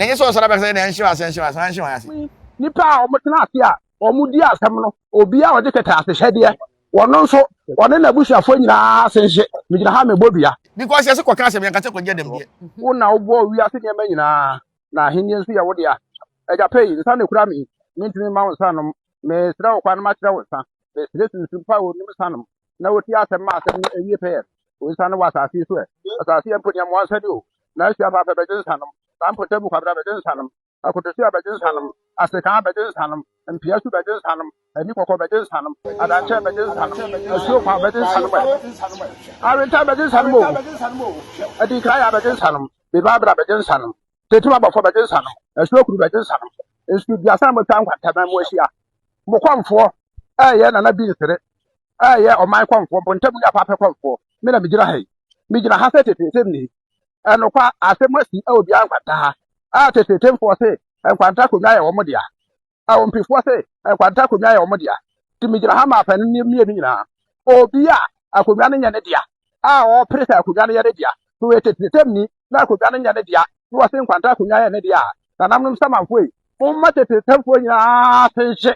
Na yeso so na be say na nhwe asenhwe ase. Nipa a omotena ase a omudi asem no obi a ode keta asehede wono nso one na busuafo nyina asenhye migina ha mebobia Because yes ko kan asem yan ka che ko je dem die. Wo na wo wi ase ne ma nyina na ahenie nso ya wo de a eja pay nsa ne kura mi ntimi ma wo nsa no me sira wo kwa no ma kira wo nsa me sire sunsun pa wo ni nsa no na wo ti asem ma asem ewie pay wo nsa no wa asase so e asase en podi am wansa de o na sia pa pa be nsa no sam potabu kwa bra be nsa no akotosi abegin sanam aseka abegin sanam mpiasu begin sanam ani kokko begin sanam adanche begin sanam asu kwa begin sanam arenta begin sanam adi kaya begin sanam bibabra begin sanam tetuma bafo begin sanam asu okuru begin sanam esu biasa mo twan kwata ban mo ahia mo kwamfo ye na bi nsere ye o man kwamfo bontabu ya papa kwamfo me na migira ha setetem ni enokwa asemasi obi an kwata ha tetetem for say Nkwanta kunya ya omo dia ompifo say Nkwanta kunya ya omo dia timigira ha ma pa ni mienu nyina obi a akonya ne nya ne dia o presa akonya ne ya ne dia so tetetem ni na akonya ne nya ne dia so say Nkwanta kunya ya ne dia na namnum samanfo yi umma tetetem fo nyina tenhye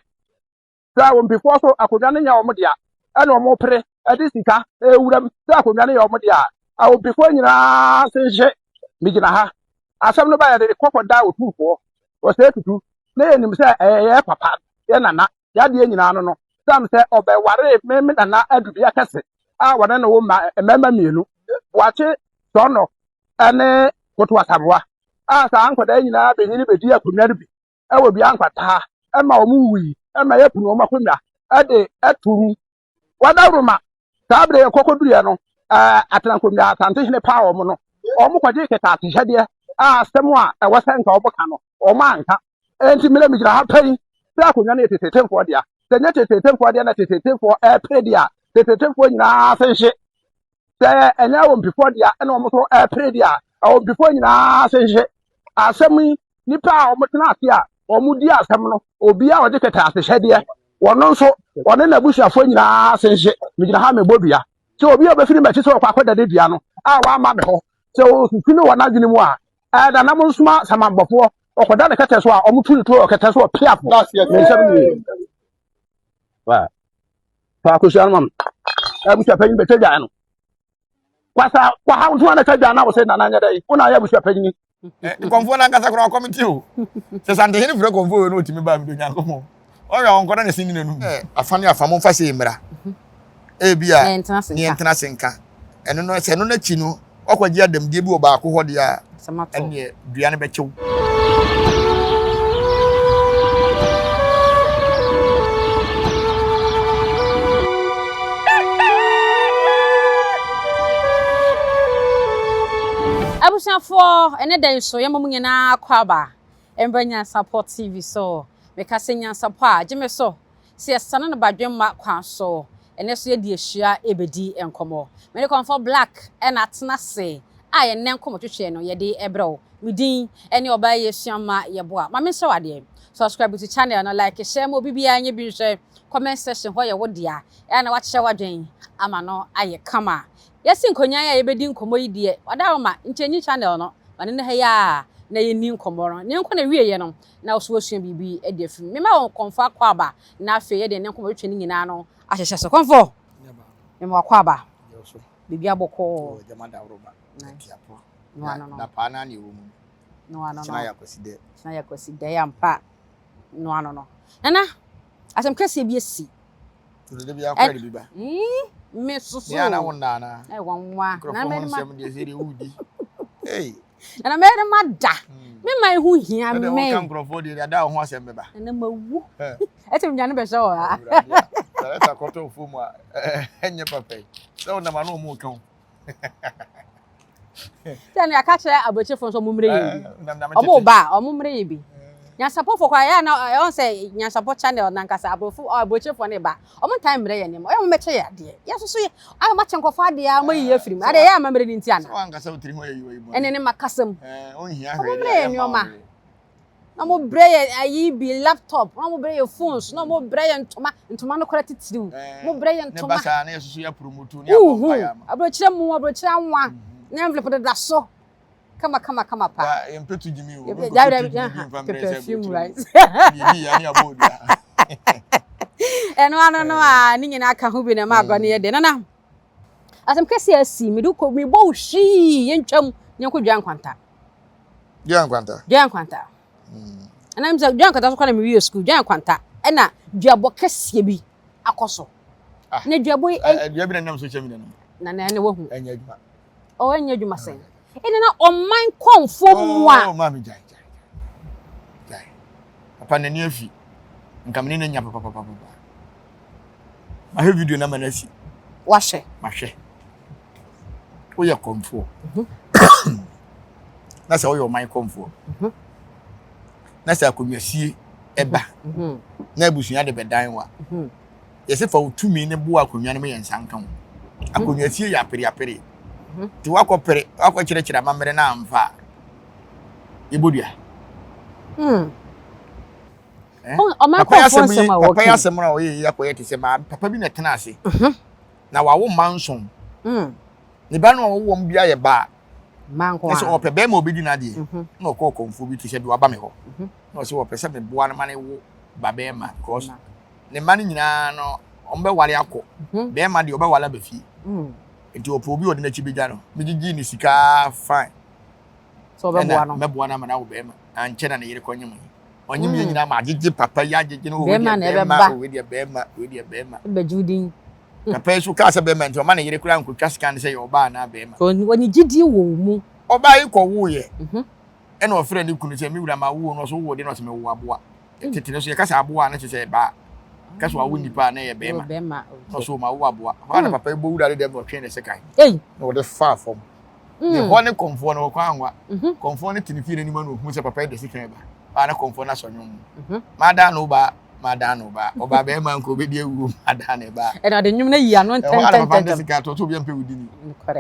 sa ompifo so akonya ne nya omo dia ana omo pre adi sika ewuram sa akonya ne ya omo dia ompifo nyina tenhye migira ha asam no ba ya de kokoda otufo o se tutu na enim se ye papa ye nana ya de nyina no sam se obeware me nana adubi akase wane no wo mema mienu wache sono ene koto asamwa sa ankoda nyina benyini bedi akonwa bi ewo bi ankwata ma omu wi ma ye punu omakonwa ade aturu wadaruma sabre kokoduru no atrankonwa asante hene pa omo no omo kwaje keta atehede astemwa wasanka oboka no omanka enti mele migira ha pai sa akonwa na tetetemfo dia senya tetetemfo dia na tetetemfo predia tetetemfo nyina asenhye se enya wo mpifo dia na omo so predia o mpifo nyina asenhye asemi nipa omo tena ase a omo di asem no obi a ode keta asehede wono nso one na busuafo nyina asenhye migira ha mebobia se obi obefiri machi so kwa akoda de dia no wa ma me ho se o funu wona dwene mu a da na mo nsuma samambofo okoda ne kete so a omutu to okete so piap wa fa ko shan mam busuafo nyi beteja no kwasa kwa ha ntu na teja na wo se na nanya dai una ya busuafo nyi konfo na nkasa kro committee o se sante hene fure konfo no otimi ba mi do nyankomo oya onkoda ne sini nanu afane afamo fa se mra bia ni entena senka eno no se no na chi no okwaji adam die bi oba ko hode a ene duane be chew Abushafo ene den so yemamu nyina kwaba Nyansapo TV so meka se Nyansapo a geme so se esane no badwemma kwa so ene so ye di ehia ebedi enkomo me konfo black ena atena se a ye nenkomo twetwe no ye de ebrew midin ene oba ye suama ye boa ma me se wade subscribe to channel no like share mo bibia anye bi hwe comment section ho ye wodea ya na wache wadwen ama no aye kama yesi nkonya ya ebedi nkomo yi de wada ma nchenyi channel no mane ne ha ya na ye ni nkomo no ne nko na wie ye no na so wasua bibi e de fim me ma won konfa kwaba na afi ye de ne nkomo twetwe ni nyina no ahyehye so konfo me ma kwaba bibi aboko jamada roba no na pa na ni wo mu no na ya kwaside ya mpa no nana asem kase bi esi to de bi akwa de bi ba me susu ya na wonna na wanwa na me ma de seri udi na me ma da me mai hu hia me me kan krofo de da ho asem me ba na mawu etim nyane be so ha ta koto fu mu enye papa so na ma no mu kan then ya catch aboche fo so mumre yi omo ba omumre yi bi Nyansapo for kwa ya na on say Nyansapo channel na nkasa abofu aboche fo ne ba omo time mre ye ne mo e meche ya de ya so so ye a ma chenkofo ade ya ma yi afirim ade ya ma mre ni ntiana so ankasa utiri ho ye yi ene ne makasam on hia hwe ni oma na mo bre ayi bi laptop na mo bre phones na mo bre ntoma no kwara titiriu mo bre ntoma ne basa na yesusu ya promote ni abompa ya ma abrochire mu abrochire anwa na envelope da so Kama pa. Empetu Jimmy. Perfume right. No, ni nyina aka ho bi na ma agwa ne ye de. Nana. Asem kese asi me do ko me bo hwi ye ntwam nyenko Nkwanta. Nkwanta. Ana mi say Nkwanta so kwa na me wi school Nkwanta. E na duabo kese bi akoso. Na duabo duabo na nam so chemi na. Na ne wahu. Enya adwuma. O enya adwuma sen. E na oman konfo mu a. Oh mami jai. Papa na ni afi. Nkamne na nya papa. I have video na manasi. Wahwe. Oya komfo. Na se oya man komfo. Na se akonyasie eba. Na abusunya de bedan wa. Yese fa otumi ne bo akonwa ne me yansanka ho. Akonyasie ya apere. Ti wakopere, wakokyerechira mamere na amfa. Ibodua. O man komfo nsema wo. Papa ya semra o ye yakoye te se ma papa bi na tena ase. Na wawo manson. Ni ba no wo mbia ye ba. Manko. Eso ope be ma obedi na de. Na okomfo bi te se do aba me ho. Na o se wo pese me boa na ma ne wo ba be ma because ne ma ni nyina no ombe wale akọ. Be ma de obe wala ba fi. Enti opo obi odi na chi beja no. Mejiji ni sika fine. So be boa no. Me boa na ma na wo be ma. Anche na ne yire konyem. Onyem ye nyina ma agege papa ya agege no we de be ma. Be judin. Papa so ka se be ma nti o ma na yire kura nkotwa sika ne se ye oba na be ma. Woni gidi wo mu. Oba yi ko wo ye. E na ofre ni kunu se mi wura ma wo no so wo de no se me wo aboa. Tete so ye ka se aboa na se ba. Ka so wo nipa na ye be ma. No so ma wo aboa. Ho na papa bo wura de dem no twen ne se kai. No de far from. Ne ho ne komfo no kwa anwa. Komfo ne tinifie ni ma no hu se papa de se kai ba. Ba na komfo na so nyom. Ma da no ba. Oba be ma nko be die wu ma da ne ba. E na de nyum na yi ano ten. Papa de se kai to bi ampe wudi ni.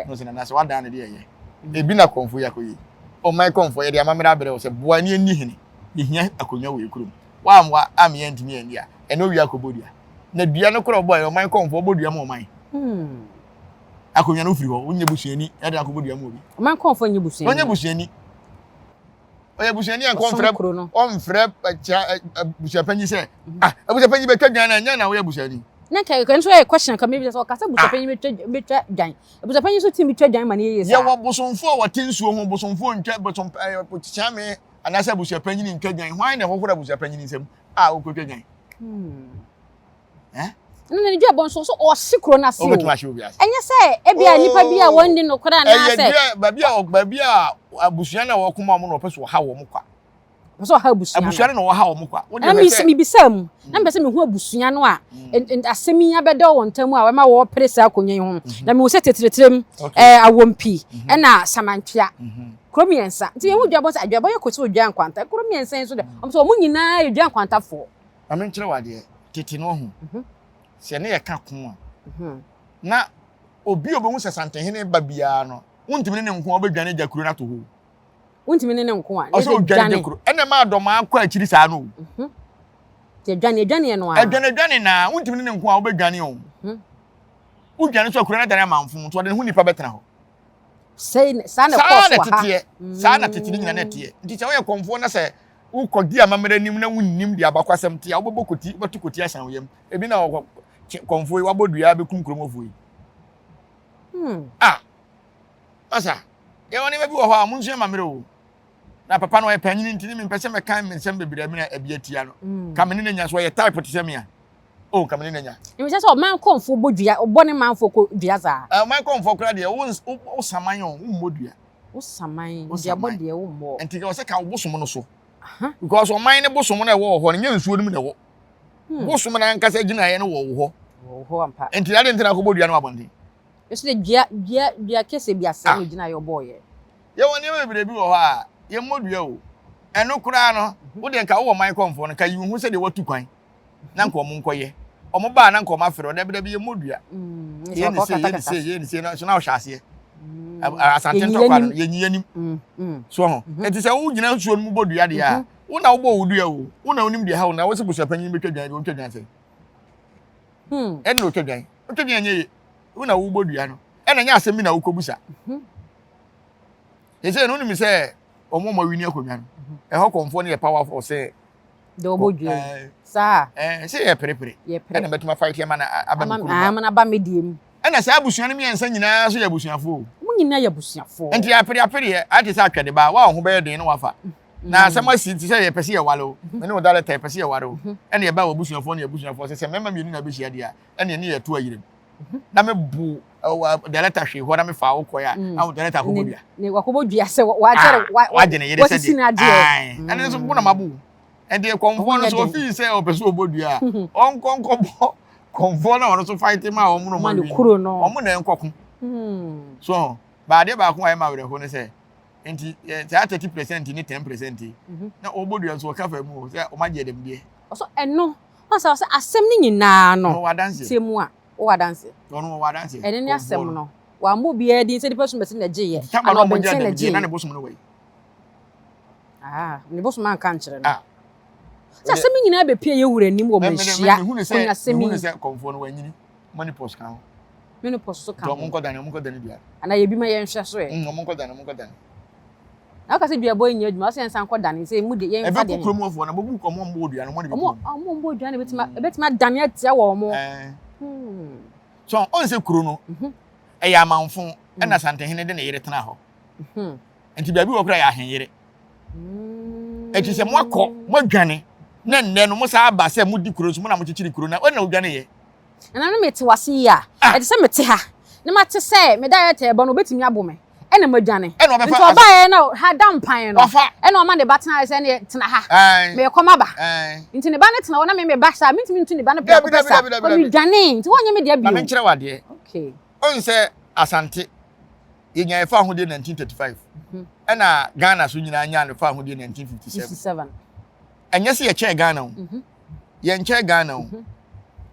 No se na se wa da ne de ye. E bi na komfo yakoyi. O mai komfo ye de amamra abere o se boa ni ani hini. Ni hia akonwa we kurum. Wa amwa am ye ntimi ani a. E no wi akobodua. Na dua no kro boy o mai komfo bodua ma o mai. Akonwa no firi ho, onye busuani, e de akobodua ma obi. O mai komfo onye busuani. Onye busuani. Oye busuani an konfre. On frɛ busuapanyi se. Busuapanyi be twadwan na nya na we busuani. Na kai kan so e question kan maybe so kasa busuapanyi be twadwan. Busuapanyi so timi twadwan ma ne yeye sa. Ye wo busonfo wa tensuo ho busonfo ntwa busom potichame anasa busuapanyi ni twadwan. Hwan na hofora busuapanyi ni nsem. Okotwadwan. Na ne dua bon so o sikro na se o. Obetuma hye obi ase. Enye se e bia nipa bia wondi no kora na se. Ba bia abusuan na wo kuma mo no pese wo ha wo mo kwa. So ha abusuan. Abusuan na wo ha wo mo kwa. Na mi bisam. Na mbese me hu abusuan no a asemi ya bedo won tamu a we ma wo presa akonyen ho. Na me wo se tetretrem awompi e na samantwea. Kromiensa. Nti ye hu dua bo se adua bo ye koso dua Nkwanta. Kromiensa so de. So mo nyina ye dua Nkwanta fo. Amenkyere wade tete no ho. Se ne ye ka ko a. Na obi obo hu se santehene ba bia no. Wontimi ne nko obedwane jakuru na to ho. Wontimi ne nko a. O so odwane jakuru. Ene ma adoma akwa akiri sa no. Te dwane no a. Adwane na wontimi ne nko a obedwane o. Udwane so akuru na dane manfo to de hu nipa betena ho. Say sa na koso ha. Sa na tete nyina na tie. Nti se wo ye konfo na se ukodi amamere nim na wunnim dia bakwasem tie obobokoti batukoti asan wo yam. Ebi na konfo wa bodua be kumkromofo yi. Asa, ye woni be bi wo ho a munsu amamere o. Na papa no ye panyini ntini me pese me kan me nsem bebire me na ebiatia no. Kamene na nya so ye type tisem ya. Oh, kamene na nya. E se so man konfo bodua, obone manfo ko dua za. Man konfo kra de wo saman yo, wo modua. Wo saman, dia bodua wo mo. Enti ke wo se ka wo bosom no so. Because o man ne bosom na wo ho, nya nsuo nim na wo. Bosom na nkasa gina ye no wo ho. Wo ho ampa. Enti ade ntina ko bodua no abonde. Eso de dia kese bi asa no gina yo boy. Ye woni e bebire bi wo ho a, ye modua o. Eno kura no, wo de nka wo man konfo no ka yi hu se de watu kwan. Na nko mo nkoye. Omo ba na nko ma fere o da bi ye modua. Ye ni se na so na wo hyase. Asante ntokwa no ye nyianim. So ho. Enti se wo gina nsuo no mu bodua de a, wo na wo bo wodua o. Wo na wonim de ha wo na wo se busuapanyin betwadwan de wo twadwan se. Eno twadwan. Twadwan nye wo na wo bodua no. Ena nya asemi na wo kobusa. He say no nim say omo ma wini akonwa no. E ho konfo ne powerful say de obodwe. Sa. Say ye perepere. Ye pere. Na betuma fight ye ma na abamkuru. Na ba mediem. Na say abusuan mi ensa nyina so ye abusuafo. Mu nyina ye abusuafo. Enti apere ye ati say atwede ba wa ho be den no wafa. Na asema si ti say ye pese ye walo. Me ne odale type pese ye waro. Ene ye ba abusuafo ne abusuafo say memma mienu na be hia dia. Ene ne ye to ayirem. Na me bu the letter hwe ho na me fa wo koya. Awu the letter akobodua. Ne wakobodua se wa chere wa gene yere se di. Ene so bu na mabu. Ende konfo no so fi say opese obodua. Onkonko konfo na ono so fight ma o mu no ma kuro no. O mu na enkoku. So ba de ba ko ayi ma were ho ne say enti 30% ni 10%. Na obodua so ka fa mu say o ma je dem die. So eno onsa asem ni nyina no. Wa dance. Semu a wa dance. Ono wa dance. Ene ni asem no. Wa mo bia din say the person person na gye ye. Ana mo je na gye na ne bosum no wai. Ni bosum an kan kire no. Asem nyina be pie ye wura nim wo ma hia. Onya asem ni say konfo no wanyini. Money post kan. Money post so kan. Do mo nko dane bia. Ana ye bi ma ye nhwe so e. Mo nko dane. Na ka se bia boy nya adwuma so ensan nko dane say mu de ye mfa de. Ebe kokro mu ofo na bobu ko mo mbo odua no mo ne bi. Mo mbo odua na betima dane atia wo mo. So on se kuro no. E ya manfo e na santehene de na yere tena ho. Enti bia bi wo kra ya ahenyere. E ti se mo akọ mo adwane na nne no mo sa aba se mo di kuro so mo na mo chichiri kuro na o na odwane ye. Na no mete wase ya. E ti se mete ha. Na ma te se me da yete ebo no betimi abo me. E na madwane. E no be fa. Nti oba ye na ha dampan no. E na o ma de batena se ne tena ha. Me koma ba. Nti ne ba ne tena wo na me ba sa mitimi nti ne ba na pe ko sa. Ko mi dwane. Nti wonye me de Na me bio. kire wade. Okay. On se asante yenya efa ho de 1935. E na Ghana so nyina anya ne fa ho de 1957. Enye se ye che Ghana ho. Ye nche Ghana ho.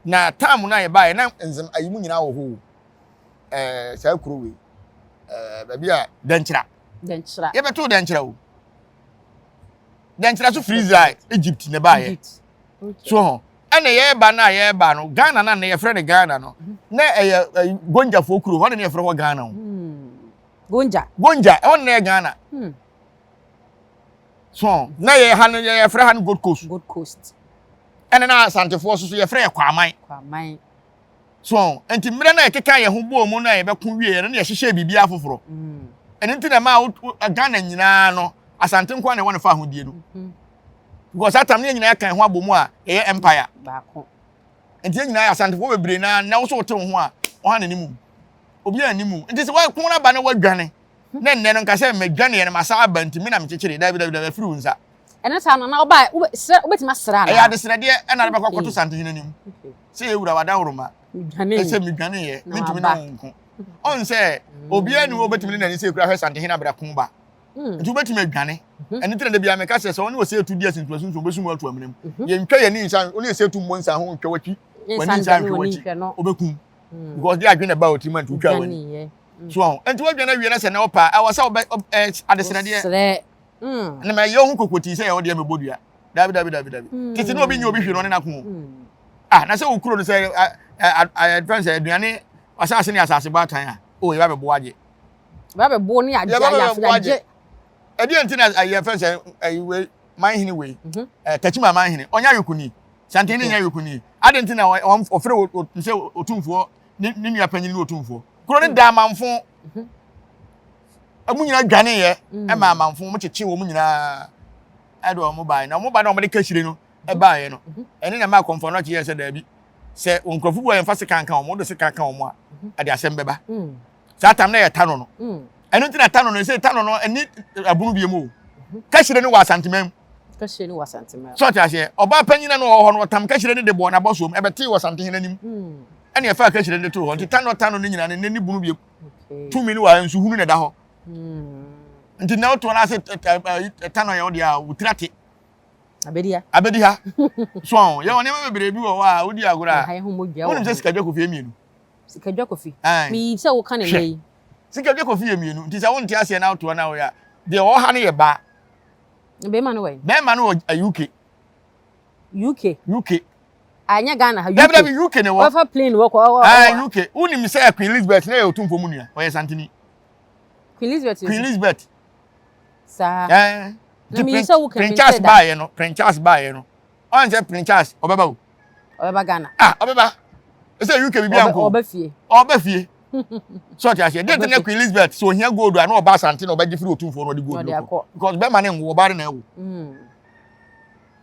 Na time na ye ba ye na nzem ayimu nyina wo ho. Sa kuro we. Ba bia danchira. Ye beto danchira wo. Danchira so freeze Egypt ne ba ye. So ene ye ba no Ghana na ye frɛ ne Ghana no. Na gonja fo kuro, wona ne ye frɛ ho Ghana ho. Gonja e wona ye Ghana. So na ye ha no ye frɛ ha no Gold Coast. Ene na Asantefo so ye frɛ ye Kwaman. So enti mire na ye keka ye ho bo mu na ye bɛko wie ye na ye hyehyɛ bibia afoforo. Ene nti na ma Ghana nyina no Asante nkwa na wona fa ho die no. Because that time nyina kan ho abomu a ye empire baako. Enti nyina Asantefo bebre na wo so wote ho a o ha nanimu. Obi animu. Enti se wa ko na ba na wadwane. Na nne no nka se madwane ye na masa aba ntimi na mekekere da firi unsa. Ene sa no na oba obetima sra na. Ya de sra de e na be kwakoto Sante hinanim. Se e wura wada woroma. Midwane. Se midwane ye. Ntimi na wonko. On se obi anu obetimi na ni se kura hwe Sante hina bra kun ba. Nti obetimi adwane. Ene tire de bia me ka se so oni wo se etu dia sintuasun so besu mu atu amnem. Ye ntwa ye ni nsan oni se etu monsa ho ntwa watwi. Wani nsan hwe watwi. Obekum. Because they are going about him and to travel. So, and to be a se na opa, I was out at the Senate. And my young cookity say, oh, dear, my body. David. It's no being your vision on an na so could say, I advance a Diane, assassin as about time. Oh, you have a boy. Rabbi Bonnie, I didn't I have friends a my anyway. Touch my mind on Yakuni. Santini Yakuni. I didn't know I'm afraid to say Otumfo. Nini apanyin no tumfo kuro ne da manfo amunyina dwane ye e ma manfo mo cheche wo munyina ado mo bai na mo ba na mo de kashire no e ba ye no ene na ma konfo no che ye se da bi se onkrofo bo ye mfa se kankan mo do se kankan mo a ade asem beba sa tam na ye tano no ene ntina tano no se tano no eni abunu bi mu kashire no wa santimam so ta se oba panyina no ho no tam kashire ne de bo na boso e beti wo santehina nim ene e fa kashire ne to ho nti tano ne nyina ne bunu bi 2 mini wa nsu hunu ne da ho nti na to na se tano ye wo dia wutrate abedi ha so ye woni me bebre bi wo wa wo di agora woni se sikadwa kofi emienu mi se wo kan ne lei sikadwa kofi emienu nti se wo nti ase na to na wo ya de wo ha ne ye ba be man we UK anya Ghana ha UK ne wo fa plane wo UK uni mi say Queen Elizabeth na ye otumfo mu nua o ye santini Queen Elizabeth Sa. Na mi so wo kan Prince buy no, Prince buy no. On say Prince obeba o. Obeba Ghana. Obeba. E say UK bibia nko. Oba fie. So ti ase. Dey na Queen Elizabeth so hia gold na oba asante na oba gifiri otumfo no de gold. Because be man nwo oba na ewo.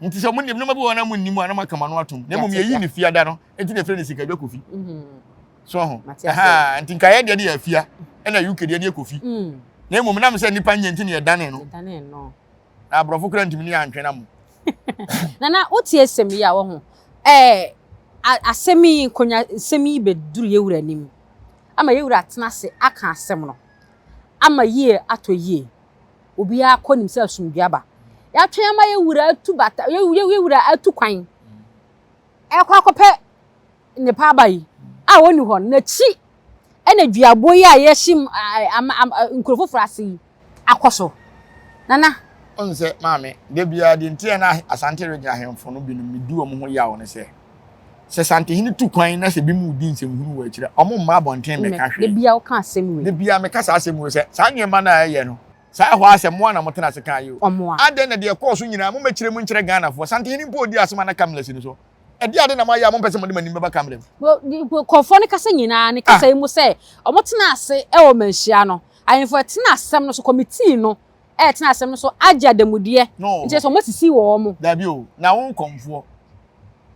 Nti so munim no mabi wona munnim ana makama no atom. Na mum ye yi ni fia da no. Enti na friend sika Kofi. So ho. Nti nka ye de afia. E na UK de Kofi. Na mum na me say nipa nye nti ne dane no. Dane no. Na brofo kra ntimi ni antwe na mu. Nana oti esemi ya wo ho. Asemi konya semi beduru yewura nim. Ama yewura atena se aka asem no. Ama yie ato yie. Obi akonim se asumdua ba. Ya twen ama yewura atu bata yewura atu kwan. Ekwa akope ne pa bayi. A woni ho na chi ena duabo yi a yeshim nkrofo frase akoso. Nana onse maame de bia de ntie na asante regina hemfo no bi no medu omo ho yawo ne se sante hini tu kwan na se bi mu di nsem hunu wa kire omo mma abonten me ka hwe de bia wo ka asem we de bia me ka sa asem we se sa nyema na ye no sa ho asem mo na motena se kan yo ade na de course nyina mo mekire mu nkire Ghana fo sante hini mpo di asema na kamlesi no so e di ade na ma ya mo pese mo de manim ba kamlem konfo ne kasa nyina ne kasa mu se omo tena ase e o manhia no ayefo tena asem no so committee no tena asem no so agya demude nje so mo sisi wo mo da bi o na won konfo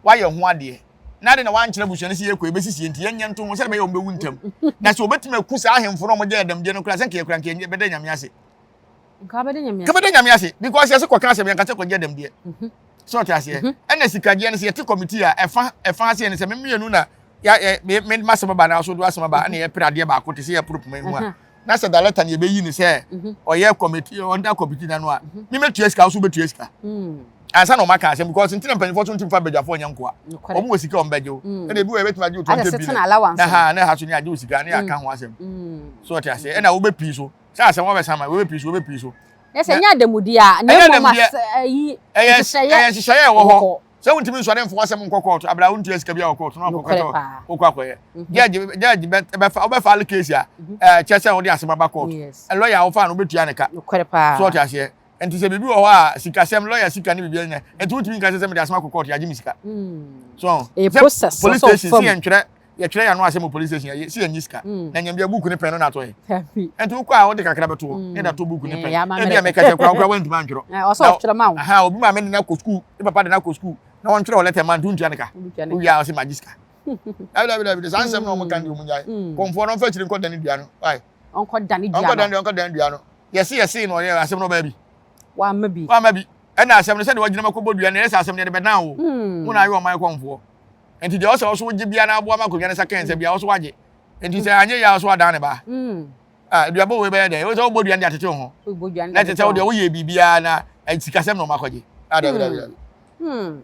wa ye ho ade na de na wan kire buhwe ne se ye ko ebesisi enti yenye nto mo se be ye ombewu ntam na so obetima kusa ahemfo no mo gya dem de no kra se nke kra nke be de nyame ase nka be de nyame ase ka be de nyame ase because ye se ko kan se be nka se ko gya dem de so ta ase ena sikaje ne se ye te committee a efa ase ne se me mienu na ya me masema ba na so do asema ba na ye prade ba ko te se ye prop man mu a na se daleta ne be yi ni se oye committee under committee na no a me metua sika so betua sika ansa no maka asem because ntina mpanifo so ntimfa bedwafo nyankoa omo wosika ombejo e de bi we betima ju 20 bi na ha so ni age wosika na aka ho asem so ti ase e na wo be pi so sa asem wo be sama wo be pi so yes enya demudi a na mo ma yi ehye wo ho so wuntimi nso de mfo asem nkokot abra wuntu sika bia okot no akokoto okwakoye judge be fa all case a chese wo de asem aba court e lawyer wo fa no betua ne ka so ti ase enti se bibi wo a sika sem lawyer sika ni bibi nya enti wutumi nka se me de asema kokot ya gimi sika so process police station si entwere ye twere ya no asema police station si enyi sika na nyam bia buku ne pen no na to ye enti wo kwa wo de kakra beto ne da to buku ne pen e bia me ka se kwa wantuma antwero o so twere ma wo obi ma me na ko school e papa de na ko school na won twere wo letter man tuntua ne ka wo ya o se magiska abi sansem no mo kan di o munjai konfo no fa chiri nko dani dua no ai onko dani dua no yesi no ye asem no ba bi wa mabi e na asem no se de wagina makobo dua ne yesi asem ne de be na wo mu na ayo man konfo enti de oso wagi bia na aboa makonya ne sakan se bia oso wage enti se anye ya oso adan ne ba dua bo we be de oso bo dua ne atete ho na tete wo de wo ye bibia na etikasem no makoje ada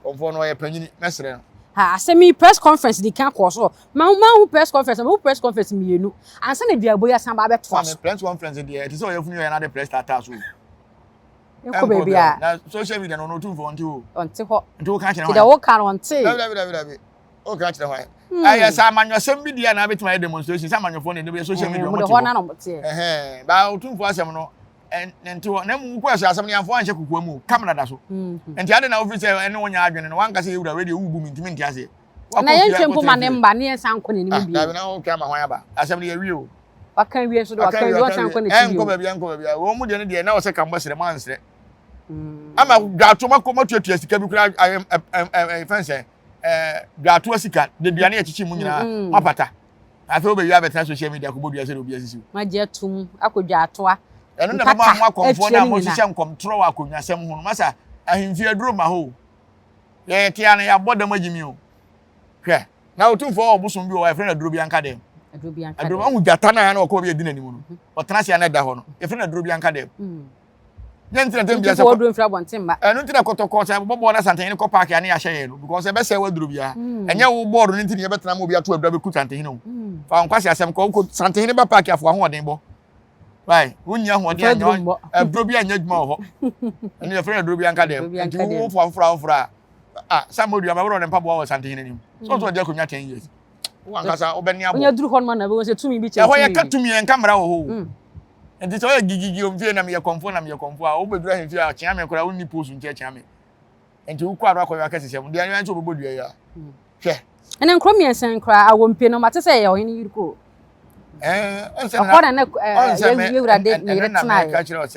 konfo no ye panyini mesre no asemi press conference di kan ko so ma press conference mienu ansa na duabo ya san ba beto so press conference di it is all you funu ya na the press starter so ko baby a na social media no too for until ho nti ka kire ho wo kan onti o ka kire ho ay sa manyo sem bi dia na betima demonstration sa manyo phone ne social media mo ho na no mte ba too for asem no enti na mu ko asem ne amfo anhye kokwa mu camera da so enti ade na office ene wonya adwene no wanka se yewura we de wubu mintimi nti ase na yentwe mpo ma ne mba ne ensa nko ne nimu bi na o ka ma ho ya ba asem ne yewie o wakan wie so do wakan wie o san nko ne ti enko bia wo mu de ne de na o se ka mbasire mansire ama gato makoma tuatua sika bi kura fense gato sika de duane ya chichi mu nyina mapata afi obeyi abeta social media ko bodua se de obi asisi ma je tum akodwa atoa eno na mama ho akonfo na mo hihye nkomtro wa konwasem ho masa ahimfi aduro ma ho ye tia na ya bodam agimi o hwe na otumfo obusun bi o wa friend aduro bi anka dem aduro hu jata na ya na okọ bi edina ni mu no otena se na da ho no ye friend aduro bi anka dem yentina tem bia se ko do mfra bontin ma enu ntina kotoko se bobo na santen ko park ya na ya hye no because e be se wa aduro bia enye wo board ni ntina ye betena mo bia to aduro be ku santen no fa nkwase asem ko santen ba park afo ho odin bo right unya ho de anyo aduro bia anya djuma ho enu ye friend aduro bia anka dem nti wo fo samodu amabro ne mpabo wa santen ni so to de akonya 10 years wo ankasa obeni abo onya duru ho no na be wo se tumi bi che ho ye ka tumi en kamera wo ho enti so ya gigigi o mfie na me konfo a wo bedura hemfie a kya me kora wonni post nche kya me enti wo kwa akwa ya kasese mu dia nyan so bobo dua ya hwe ene nkrom yensen kra awompe no mate se ye ohene yiriko onse na ye wurade ne retna ka kire o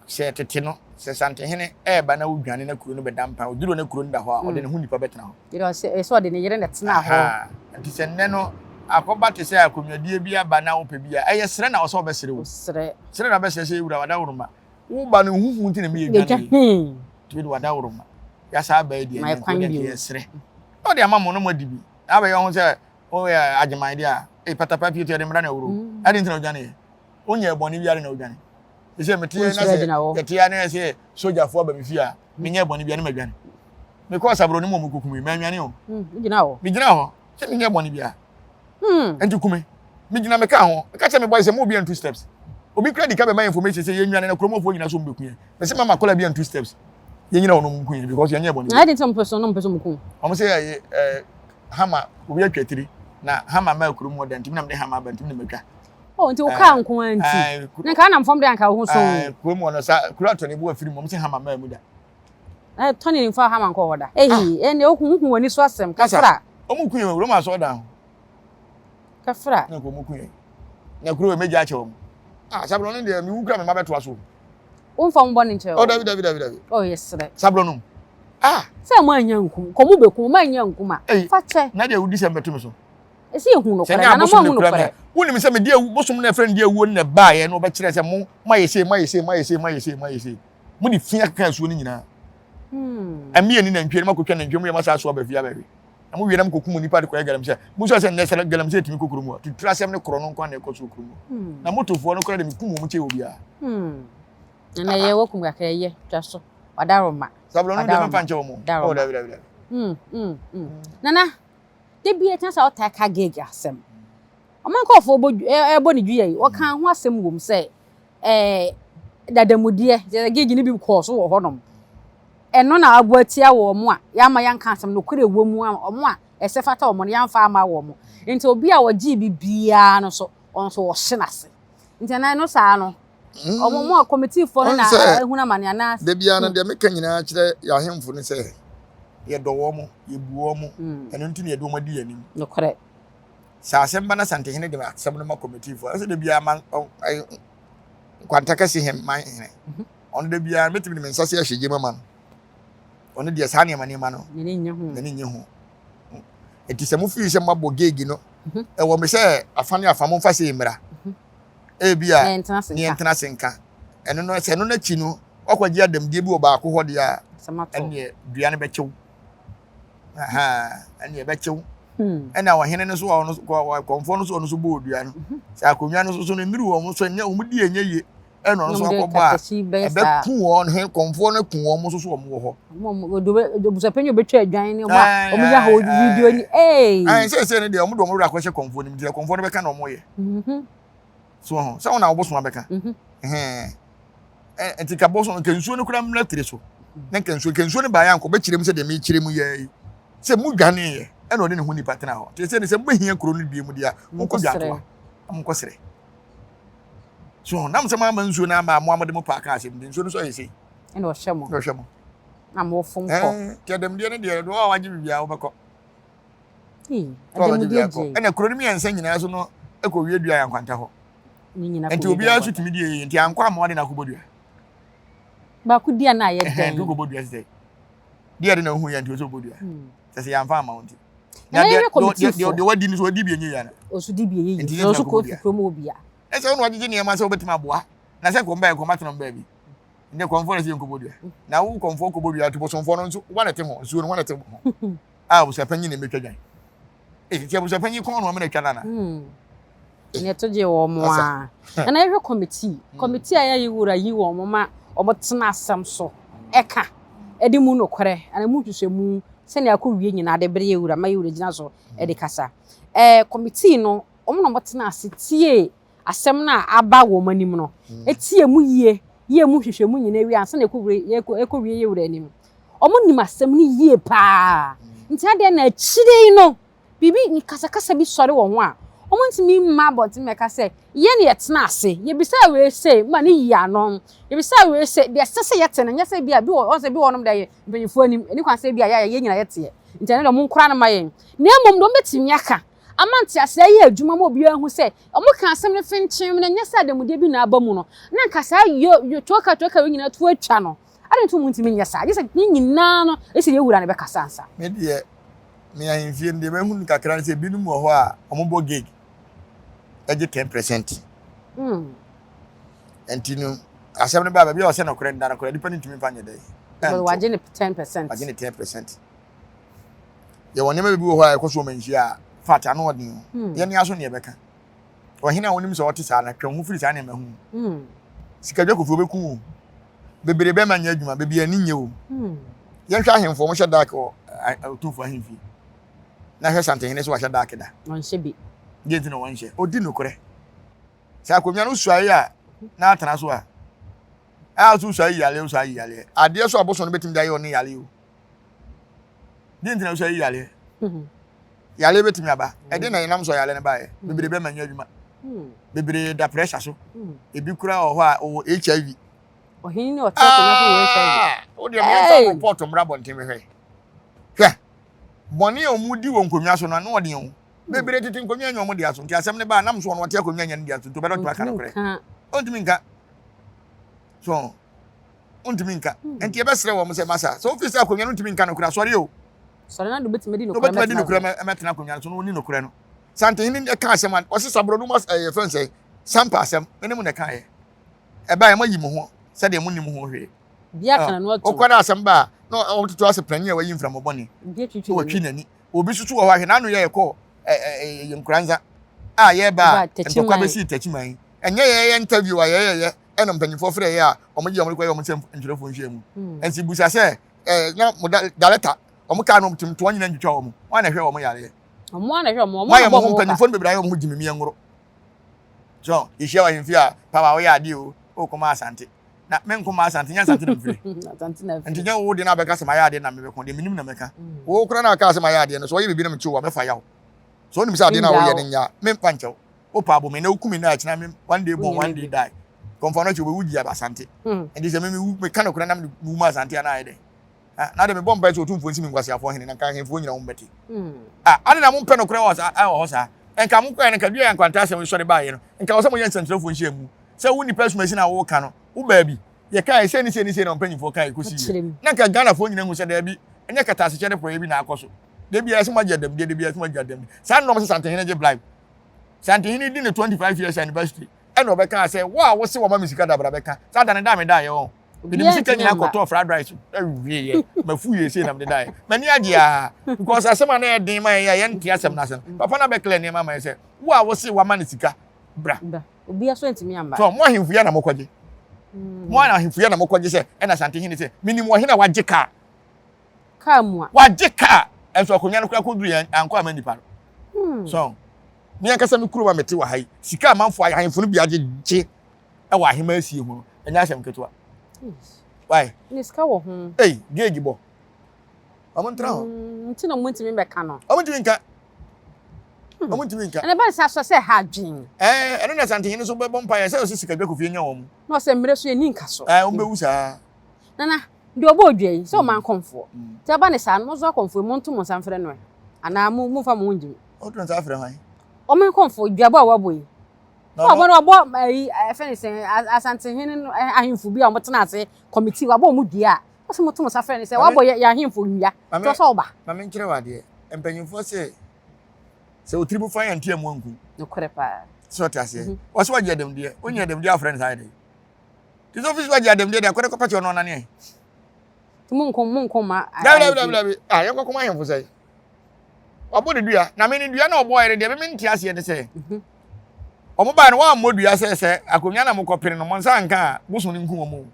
se tete no se sante hene ba na wudwane na kuro no bedampa oduro na kuro nda ho a ode ne hu nipa betena ho ire se ode ne yire netena ho enti se nne no akoba te se akomyadie bia ba na wo pe bia eye sere na wo so be sere wo sere na be sere se wura wada wuruma wo ba no huhu nti na me yedwane tibi wada wuruma ya sa ba edi en ko de sere o de amamo no madibi aba ye ho se o ya ajeman dia patapa pie te de mra na wuru ade nti na wudwane onye eboni bia na wudwane ise metie na se yetia na se sojafo ba mefia menye eboni bia na madwane me ko sabro ni mo mukukumi me anwane o mi gina ho se menye eboni bia enti kume mi gina me ka ho ka che me boy se mo bi 2 steps obi credit ka be my information se ye nwane na kromofo nyina so mbekun me se mama kola bi 2 steps ye nyina ono mukun because ye nye eboni I didn't some person mukun o se hama obi atwatiri na hama ma krom mo dantim na me hama bantim na metwa oh nti uka nko anti na ka na mfom de anka ho so krom mo no sa kurato ne bo afiri mo se hama ma mu da toni nfa hama nko hoda ene okun woni so asem kafra o mukun ye ro ma so da kafra na ko mukun na kuro meja ache wo sabro no de mi wukra me mabeto aso o mfom bo ni nche o David oh yes re sabro no se mo anya nkum ko mu beku ma anya nkuma fa che na de wudi se meto me so esi ehun no kora na mo hu no kora woni mi se me dia bosom na friend dia wo na ba ye no ba kire se mo mayese mo di fia kan so ni nyina ami ni na ntwe ma kokwa na ntwe mo ye ma sa so ba fia ba wi amu wi na mkokum nipa de ko ye galam se mu so se ne se galam se timi kokuru mu tu trasem ne kro no nkwa na ko so kokuru mu na motofo no kora de mi kum mu che obi a na ye wo kum ga ka ye twaso wadaroma sablo no de ma panche wo mo oh David nana de bia tan sa ota ka gege asem o man ko fo bo ni dua yi o kan ho asem wom se dadamudie je gege ni bi ko so wo honom eno na abuatia wo mo a ya ma yan kan asem no kure wo mu o mo a ese fata wo mo yan fa ama wo mo nti obi a wogi bibia no so on so wo hyenase nti na no sa no o mo a committee for na ehuna mane na de bia na de meka nyina kire ya hemfo ni se ye dowo mo ye buwo mo eno nti ne ye do mo di anim no kore sa asemba na sante hene de ma asem no ma committee for ase de bia man Nkwanta kasi hem man hene on de bia metimi me nsase ya hyeje mama no on de sa ne mane ma no ne nye ho eti se mo fi se mabo gegi no e wo me se afane afamo mfa se imra e bia ne entena senka eno no se no na chi no okwaji adam die bi oba ko hode a ene dua ne bechew ene bechew ena wa hene no so wa no konfo no so no so bo dua no se akonwa no so no miru wo mo so nya wo di enye ye eno no so akoba be ku won he konfo no ku wo mo so wo mo ho mo do busapenyo betwa adwan ni o mo ya ho video ni se ne de o mo do mo ra kwese konfo ni mi de konfo no be ka na o mo ye so ho se wona oboso abeka entika boso kensuo no kura mla tire so na kensuo ne ba ya nko be kirem se de me kirem ye se mu dwane ye eno de ne hu ni patena ho te se ne se mo hia kro no bie mu dia mo ko biato am ko sere so na mo se ma nsuo na ma mo amade mo pa ka asem nsuo no so yesi eno hwemo na mo fom ko te dem de ne de do wa waji bibia wo beko adem de je ena kro ni mi ensa nyina so no eko wie dua ya Nkwanta ho ni nyina ko enti obi a sutimi die enti ankwa ma wade na ko bodua ba ku dia na ye den du ko bodua se dia de na hu ya enti so bodua se ya mfa amount na de wadi ni so wadi bi enye ya na o su di bi enye so so ko fikro mo obi a ese wonu wagije ne ma se obetima boa na se ko mba ko matno mba bi nde konfo na se ko bodua na wu konfo ko bodua to so mfo no nso wane te ho nso no wane te ho bu se panyi ne metwa gyan ti bu se panyi ko no me na twa na ne to je wo mo a na ehwe committee aya yi wura yi wo mo ma obotena asem so eka edi mu no kore ana mu hwehwe mu se ne akọ wie nyina de bere wura ma wura gina so edi kasa committee no omo no botena asetie asem na aba wo manim no etie mu yie mu hwehwe mu nyina wi anse na ekọ wie ye wura anim omo nim asem ni yie pa nti ade na chire no bibi ni kasa bi sori wo ho a omontimi mma bot meka say ye ne yetena ase ye bisa we say ma ne yi anon ye bisa we say de sese yete na nya say bia bi o say bi wonom da ye mpanyifo anim eni kwan say bia ya ye nyina yete ntene do mo nkura na mayen na emom do metimi aka amanti ase ye adwuma mo bia hu say omo ka asem ne finchim na nya say de mu de bi na abamu no na nka say yo toka we nyina to atwa no ade ntu muntimi nya say ye say nyina no ese ye wura ne be kasa ansa me de me ahimfie de be hu kakra say binum wo ho a omo bo gig eje 10%. Entinu asem ne ba bia o se no kore ndana kore depending to me fanye dey. Well, waje ne 10%. Waje ne 10%. Ye woni me bi wo ho a ekoso manhia a fat anu odin. Ye ni aso ne beka. Ohina wonim so wote sa na twa hu firi sa ne ma hu. Sika dwa kofu beku. Bebere be manya adwuma bebi ani nye o. Ye hwa ahemfo mo hye dak o otufu ahemfi. Na hwe santehene so wa hye dak da. On shebi. Genti no wanhye odi no kore sa akomia no suaye a na atena so a so suaye yale ade so aboso no betim da ye oni yale o genti na suaye yale betim aba e de na yenam so yale ne ba ye bibire be manya adwuma bibire da pressure so ebi kura o ho a o HIV o hin ni o ta ko na ko HIV o de me report mra bonten me hwe boni o mudi wo nkomia so no na o de o bebere tete nkomia nyo mo dia so nti asem ne ba nam so no wote akomia nya ne dia so to be do aka na kore ontimi nka so ontimi nka enti e be sere wo mo se masa so office akomia no ontimi nka no kura sori o sori na do betime di no kura betime di no kura metena akomia so no ni no kura no sante hin e ka asem an o se sabro no mas e friend say sampa asem ene mu ne ka ye e ba ye mayi mo ho se de mu ni mo ho hwe bia kana no o kwara asem ba no o tutu ase planye wa yi mfra mo boni bia tutu o twi nani obi sutu wo hwa na no ye ko Nkwanta ye ba ntokwa be si tachiman enye ye interview a ye eno mpanyifo frɛ ye a omo ji omo kwa ye omo sem ntwerefo nhwemu ensi busa sɛ na mo daleta omo ka no mtum to nyina ntwitwa omo wana hwɛ omo yare omo na hwɛ omo mo mpanyifo no bebraye omo jimi miengro so ihye wa hemfi a pa wo ya ade o koma asante na men koma asante nya asante na mfiri asante na enti nya wo de na beka sema ya ade na me beko de minim na meka wo kura na ka sema ya ade no so ye bibi na mchi wo mefa yawo so nim say ade na wo ye nya me panchew o pa bo me na okumi na achina me one day born one day die konfa no che we wuji abasante and say me kan okura na me mu asante na ide na de me bomba so otumfo nsi me ngwase afo hene na kan hemfo nyina wo mbeti ade na mo mpe no kura wo sa ho sa enka mo kwa enka bia Nkwanta asem so de ba ye no enka wo sa mo ye nsentrefo nhia mu say wo ni person machine na wo ka no wo ba bi ye kai se ni na mpanyifo kai kosi na ka Ghana fo nyina hu se da bi enye kata se chede pro bi na akoso de bia ese magadam de bia ese magadam san no se santehene je blind santehene di ne 25 years anniversary e no be kan say wa wo se wo ma misika da bra be kan sa da ne da me da ye o be de misika nyina koto fried rice ewie ye mafu ye se na me da ye mani age a because asema na e din ma ye nti asem na asem papa na be clear ne ma say wa wo se wa ma ne sika bra obi aso ntimi amba so mo ahemfu ya na mokwaje mo ana ahemfu ya na mokwaje se e na santehene se minim wo hena waje ka mu a waje ka enso akonya no kura koduru yan anko amani pa so me akasa me kuro ma mete wa hai sika amanfo ahemfo no bia je e wa ahema asie hu enya asem ketewa why ni sika wo hu gege bo amontra ho ntina mo ntimi be ka no amontimi nka amontimi nka ene ba sa so se ha dwen eno na santehene so be bompa ya se o sika dwa kofie nya wo mu no se mre so eni nka so o be wusa nana de obo odwei so man konfo ti aba ne sa no so konfo mo nto mo sanfre no ana mo fa mo njimi o tun sa afre han o man konfo dwabo a wabo yi o bo feni se asantehene no ahemfu bi a mo tena ase committee wabo mo dua o se mo to mo sanfre ne se wabo ya ahemfu nwia to so oba ma me nkire wade empanyimfo se o tribu fan yantia mo anku no kore pa so tiase o so waje dem de onya dem de afre ne side this office waje dem de akore ko pati ono na ne mun kom ma ye ko kuma hemfo sai obo de dua na me ni dua na obo ere de me nti ase de se omo ba no wa modua se akonya na mo kopere no mo nsa nka buso ni nku mo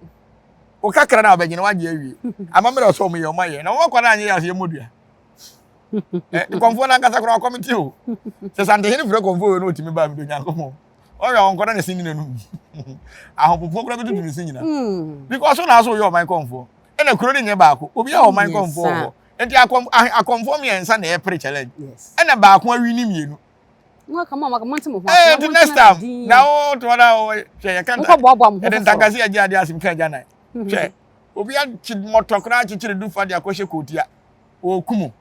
o kakra na obagine waje awie amamere so mo ye o maye na mo kwara anye ya se modua konfo na nkasa kora committee o se santehene fure konfo no otimi ba mi do nyankomo o ya onkora ne sinina no ahopofo kora betu mi sinina because na so yo my konfo ena kuro ni nye baako obi a o man konfo enti akonfo mi ensa na e pre challenge ena baako awi ni mienu Mo come on, monte mo. The next time. Now to other say can. Nko boabo mo. E den tagasi agi ade asim kan jana. Che. Obi a chi motokra chi chire du fa dia kwhye kotia. O kumu.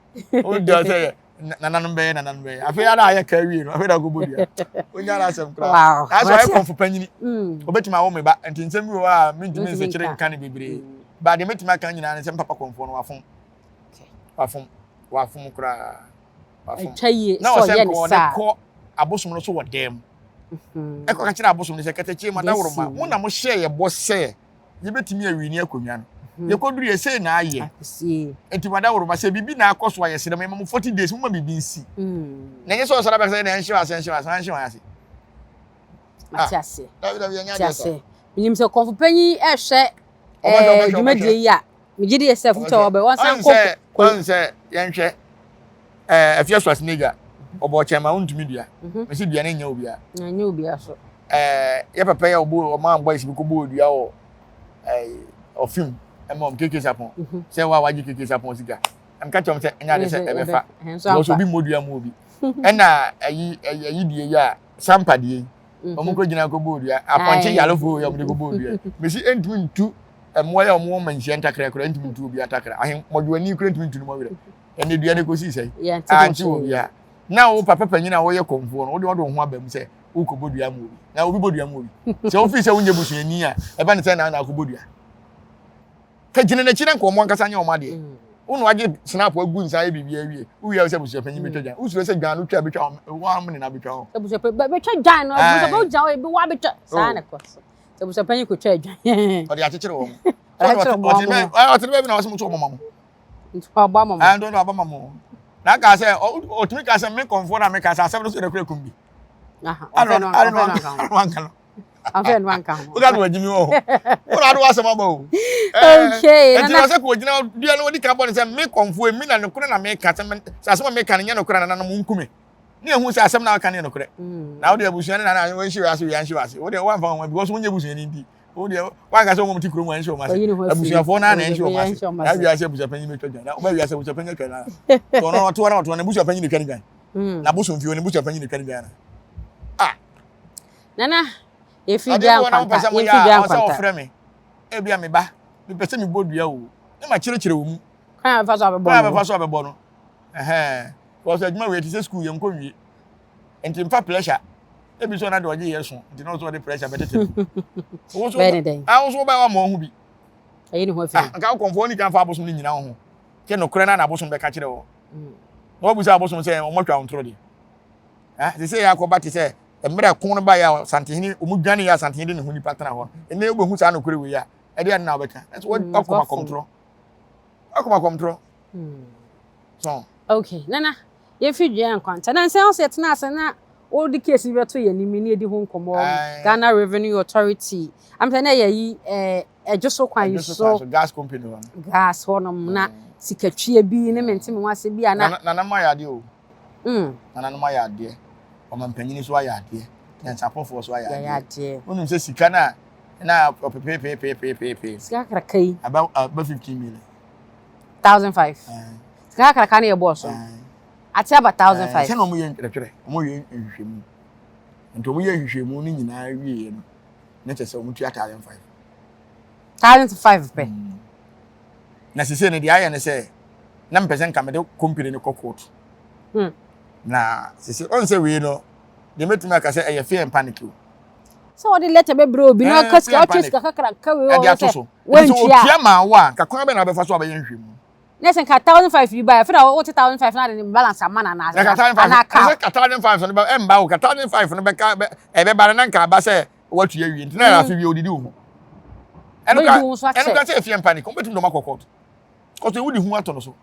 O do say nananom be afi ya na ya ka wi no afi da go bodia onya na asem kra wow that's why konfo panyini obetima wo me ba enti nsem wi wa mentimi se kire nkan bebre ba de metima kan nyina nsem papa konfo no wafum kra wafum chaye so ye ni sa ko abosom no so wo dem e ko ka kire abosom ne se katachi ma da woroma mo na mo share ye bo se ye betimi awi ni akonwa no ye koduru ye sei na aye enti wada woroma se bibi na akoso aye se na mo 40 days mo bibi nsi na nye so sara ba se na enhwe ase Matiase Matiase minim se konfupanyi ehwe dwumadie yi a megide yesef to obe won san se yenhwe afia so asnega obo chema untumi dua me se dua na nya obia so ye papa ya obo o ma boys bi ko bo dua o film mom keke sapon se wa waji keke sapon sika am ka chom se nya de se ebefa so bi modua mo obi na ayi die ya sampa die omo ko gina ko bodua aponche yalofo ya mo de ko bodua me si entimi ntu mo ya mo man hie ntakra kra entimi ntu obi atakra ahen modwani kra entimi ntu no mo were ene dua ne ko si sai anti obi ya na wo papa panyina wo ye konfo no wo de ho abam se wo ko bodua mo obi na obi bodua mo obi se office wo nye busuani a eba ne se na ko bodua ka jina na chira nko mo nkasa nya o ma de unu waje snap agu nsa e bibia wie uya se busu panyi betwa usuro se gwan no twa betwa wa mo ne na betwa se busu betwa gwan no busu ba jan e bi wa betwa sa na ko se busu panyi ko twa gwan o de akekere wo o ti be na wasu mo to mo mamo ntu aba mamo and don't aba mamo na ka se o tumi ka se me comfort na me ka se asem no so de kure kumbi aha afen wanka o ga no wajimi wo o na do asem aba o okay na se ko gina dua no di ka bo se me comfort mi na no kure na me ka se asem me ka nya no kure na na mo nkume ni ehun se asem na ka ne no kure na o de abusuani na wo nshi wase yan shi wase o de wan fa won because won nye busuani ndi o de wan ka se won ti kuro mo nshi o mase abusuafo na nshi o mase na wi ase busuapanyi me twa na o ba wi ase busuapanyi ka na to na busuapanyi ni kan gan na busuafi o ni busuapanyi ni kan gan nana efidia Nkwanta so ofre me e bia me ba me pese me bodua o e ma kire wo mu kan fa so abebo no because aduma we ti school ye nko wie enti mfa pressure e bi so na de oje yeso enti no so de pressure betete wo so a so ba wa mo hu bi ayi ni ho afi ka konfo ni kan fa abosom ni nyina ho ke no kure na abosom be ka kire wo no bu sa abosom se o mo twa ontro de they say ya ko ba ti se emre kun ba ya santehini omudwane ya santehini ne huni patana ho ene egbo hu sa no kure we ya e de na obeka that's what akoma control so okay nana ye fi dua Nkwanta na nse house etna ase na all the case we to ye ni mi ni edi ho nkomo Ghana Revenue Authority am say na ye yi ejoso kwan so gas company one gas honom na sikatwie bi ne mente me wase bi ana na ma ya de o na ma ya de o man panyini so ya de Nyansapo for so ya de onum se sika na pepe sika krakai about 15 million 1005 sika krakai na ye boss ati aba 1005 se no mo ye ntwere mo ye nhwehwemu nto mo ye nhwehwemu ni nyina wie no na chese mo tu 1005 pe na sise ne dia ye ne se na mpese nka me de company ne kokot na sisi on se we no de metumi aka se eye fear and panic o so what the letter be bro bi no kasika o chesika kakra ka we o se wentia ma wa ka kwa be na be fa so abaye nhwemu nesen ka 1005 bi ba fe na o 1005 na de balance amana na ka 1005 no be emba o ka 1005 no be ka e be ba na nka ba se watu ya wi ntina na fi bi odidi o eno ka se fear and panic o betum do makokot ko so wudi hu ato no so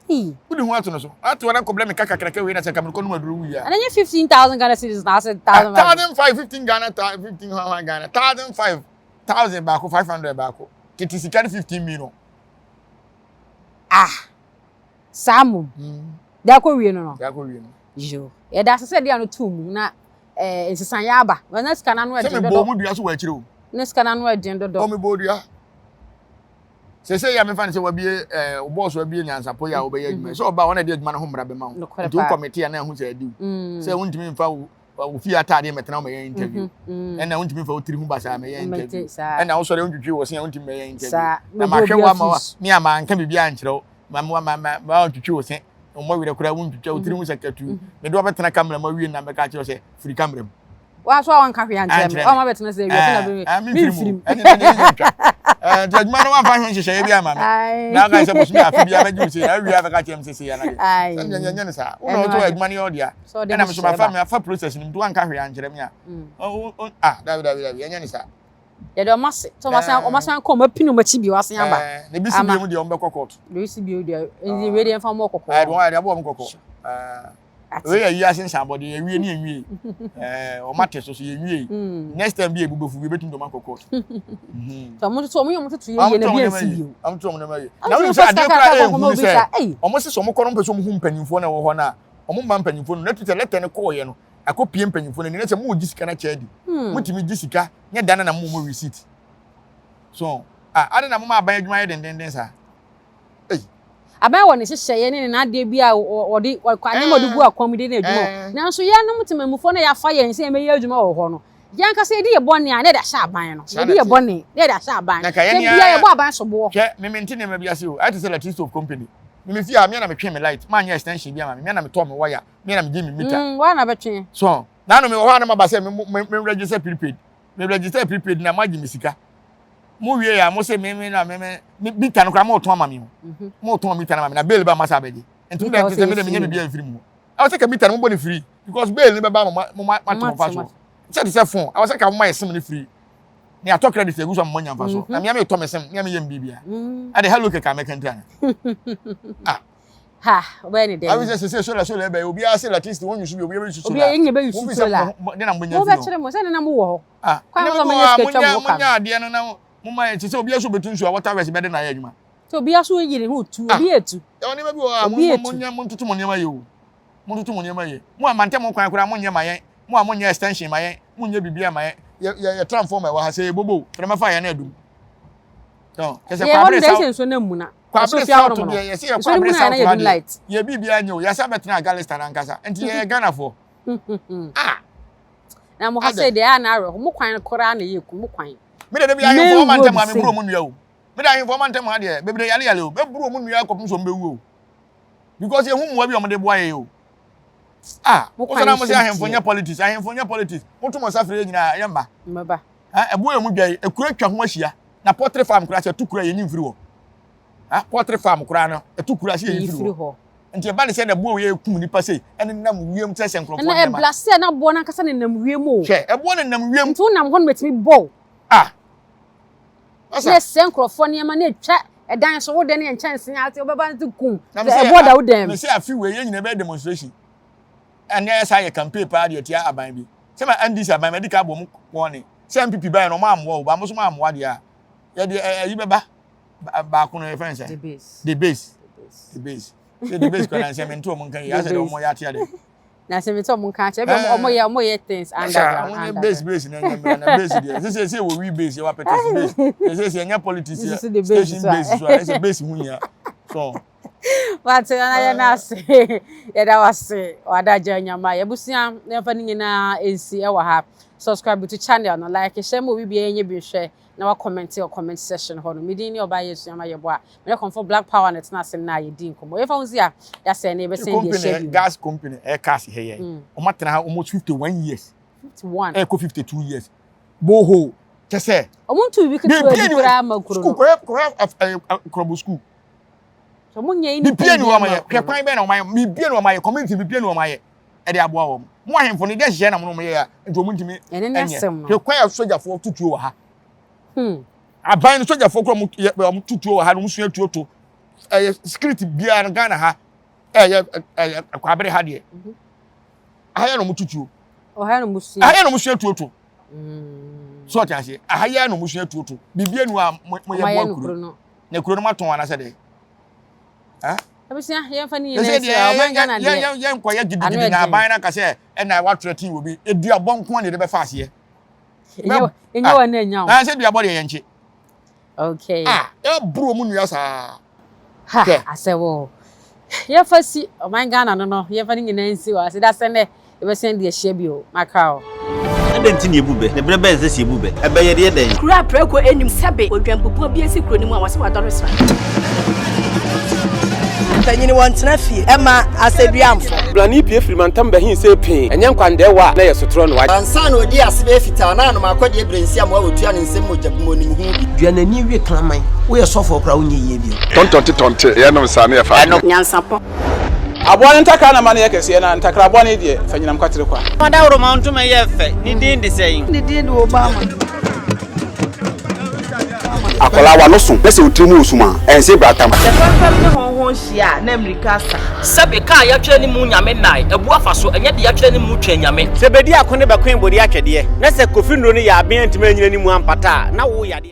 wudi hu ato no so atu wana problem kakra we na se kamko no maduru wi ya and then 15,000 Ghana cedis na say 1,005 Ghana 15 Ghana 1,005 ba ko 500 ba ko kiti sikari 15 million samu da ko wie no jo e da se dia no tum na ensisan ya aba na sika na no e do se me bo mu dua so wa kire o na sika na no e den do o me bo dua say ya me fan say we be boss we be Nyansapo ya obey adwuma so oba wona de adwuma no ho mra be ma wo nti committee na hu say adi say wontimi mfa wo fi atade metena wo me interview na wontimi mfa wo tiri hu basa me interview na wo sore wontwitwi wo se wontimi me interview na ma hwe wa ma me ama nka bibia nkyerɛ ma wontwitwi wo se mo wire kura wontwitwi wo tiri hu sakatu me do betena camera ma wie na me ka kyerɛ say free camera wa so wan ka hwe ankyerɛ o ma betena say wie na me firim judgment no one fashion she shey bia ma me na ga say bosu mi afi bia ba ju say na wi afa ka chem say ya na de nya ne sa wo no to adwuma ne odia na me so ba fa me afa process ni do wan ka hwe ankyerɛ me a David nya ne sa ye do mase to masan ko ma pinu ma chi bi wasan aba na bi si bi mu de on be court do si bi o de ndi we de fa mo kokko do wa de abo mo kokko we ya yi asin sabode ye wie ni enwie o mate so ye wie next time bi ebubefu we betum do ma kokko to mo yom to ye na bi asi bi am to mo na maye na we say ade kra say o mo se so mo kono mpe so mo hu mpanyimfo na wo ho na o mo ma mpanyimfo no na tu letter ne ko ye no akopie mpanyimfo no ni na se mo gisika na chaadi mo timi gisika nya dana na mo receipt so ade na mo ma ban adwuma ye den sa aban woni hyehyeye ne na de bia wodi kwanye modugu akomide na adwuma na so ya no mutemamufo na ya fa ye nse emeyi adwuma wo ho no yan ka se edi ye bone a na da sha aban no edi ye bone na da sha aban na bia ye bo aban so bo hwe me mentine ma bia se o I to sell a list of company me fi a me na me twe me light ma nya extension bia ma me na me to me wire me na me give me meter wa na betwe so na no me wo ha na ma ba se me register prepaid me register prepaid na ma gi me sika mo wie ya mo se me na me meter no kra mo to ama me mo to meter na ma na bail ba ma sa beji enti me se me nya bibia free mu I was like meter no boni free because bail ni be ba mo to fa so say the phone I was like am my sim ni free ni ato credit e guso mo nya fa so na me to me sim me yem bibia ade hello ke ka me kan tan ha when it I was just say so le be obi a say at least won use bi obi use so obi enye be use so la ni na mo nya mo be kire mo say na mo wo ho kwa mo me nya sketch mo ka nya ade no na mo ma say obi aso betun so water west be de na ya adwuma so obi aso yiri hu tu obi etu e woni ma bi mo nya mo tutu mo nya ma ye o mo tutu mo nya ma ye mo amante mo kwan kura mo nya ma ye mo nya extension ma ye mo nya bibia ma ye ye transformer wa ha say bobo frema fa ya na adum so kese kwa bre sa so na mu na kwa bre sa to be ye say kwa bre sa to ye bibia nya o ya sa betena Galestan ankasa enti ye Ghana for na mo ha say de na ro mo kwan kora na ye ku mo kwan me de bia ye for man tem ma me bro mo nua o me da ye for man tem ha de be yale o be bro mo nua ko so mbewu o because ye hu mo bi o mo de boa ye o mo sana mo say ahemfonya politics mo to mo safre nyina ye mba mbaba ebo emu dwai ekura twa ho ahia na poultry farm kura se tukura ye nyimfiri ho poultry farm kura no etukura se ye nyimfiri ho nti e ba de se na bo ye kum nipa sei ene nam wiem tse senkrofo na e blase na bo na kasa ne nam wiem o hwe e bo ne nam wiem nti nam ho no betimi bo asa senkrofo ne ma na etwa edan so wo de ne enchanse ate obeba nti kum e bo da wo dem me se afi we ye nyina be demonstration and yes I campaign party atia aban bi se ma ndc aban medical bom woni se MPP ban no ma amwo ba mo so ma amwo dia ye de yi beba ba ko no friends the base se the base kana se mento mo kan ya se do mo ya tia de na se mento mo kan che be mo ye things underground base na nyamra na base dia se wo we base ya wa peters base se nya politics ya station base so se base hunya so but na say ya da wase wada janyama ya busia na fa ni na ensi e wa ha subscribe to channel no like share mo bibia enye bi hwe na wa comment or comment section ho no medin ni oba yesu ama yebo a me confirm black power net na sem na ye din komo ye fa unzi a ya say na be say ye share gas company e cash he ye o matena ha almost 51 years 51 e ko 52 years boho kese o muntu bi ketu e kura makuro ko school so munye ni bibia ni wo maye kwan be na wo maye bibia ni wo maye community bibia ni wo maye e de aboa wo mo ahemfo ni de hye na mo ye ya nto mo ntimi enye kwan ya sojafo tutuo wa ha aban ni sojafo kro mo tutuo wa ha no musua tuoto security bia na Ghana ha kwabre ha de ahaya no mo tutuo ahaya no musua tuoto so ta se ahaya no musua tuoto bibia ni wa mo ye bo kuro na kuro no maton ana se de abusia ye fa ni na o man Ghana de ye nkoya gidigidi na aban na ka se e na wa treti wo bi eduabon ko ne de be fa ase enye wa na nya na se eduabon de ye nche Okay. E bro mu nua sa. Ha, asewo. Ye fasi o man Ghana no, ye fa ni nyina nsi wa. Se da sene e be send de hye bi o. Maka o. Adenti ne ebube. Ne bre ben se se ebube. E be ye de den. Kura preko enim sebe odwampopo bi esi kuro ni mu a wase wadore sra. Tanyini wantena fie ema aseduamfo Blani pie frimantam behin se pin enye nkwande wa na yesotro no wa ansa na odi asebe fita na no akode ebrensi am wa wotua ne nsem mojabumo nim hu Duanani wie klaman. Wo ye sofo kra wo nye ye bi. Tontonte ye no sa na ye fa. Nyansapo. Aboa ntaka na mane yakese na ntakra aboa ne de fanyinam kwatere kwa Mada woro ma ntuma ye fe. Ni din de sein. ni di Obama Akola wa no so pese otrimu osuma ense bratam. Fafam ne honhon hia na America sa Sabe ka ya twa ni mu nyame nai. Ebu afa so enye de ya twa ni mu twa nyame. Se bedi akone be kwen bodi atwede. Na se kofi nro ni ya aben ntima nyina ni mu ampata na wo ya de.